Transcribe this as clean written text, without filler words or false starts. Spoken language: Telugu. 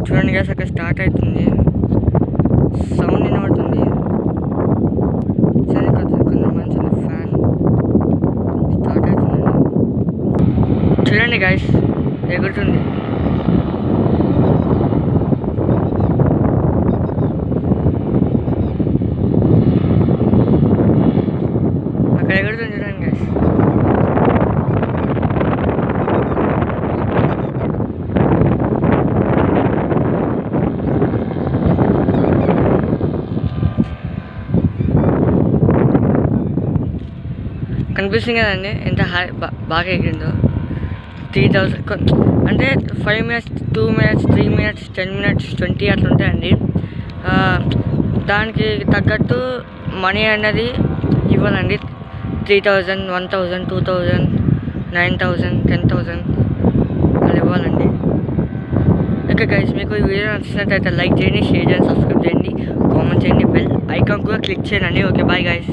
చూడండి గైస్, అక్కడ స్టార్ట్ అవుతుంది, సౌండ్ వినబడుతుంది. సరే కొంచెం మంచి ఫ్యాన్ స్టార్ట్ అవుతుంది. చూడండి గైస్, ఎగురుతుంది. అక్కడ ఎగురుతుంది చూడండి గైస్. కనిపిస్తుంది కదండి ఎంత బాగా ఎగిరిందో. 3000 అంటే 5 minutes, 2 minutes, 3 minutes, 10 minutes, 20 అట్లా ఉంటాయండి. దానికి తగ్గట్టు మనీ అన్నది ఇవ్వాలండి. 3000, 1000, 2000, 9000, 10,000 అలా ఇవ్వాలండి. ఓకే గైస్, మీకు ఈ వీడియో నచ్చినట్టయితే లైక్ చేయండి, షేర్ చేయండి, సబ్స్క్రైబ్ చేయండి, కామెంట్ చేయండి, బెల్ ఐకాన్ కూడా క్లిక్ చేయండి. Okay, bye guys.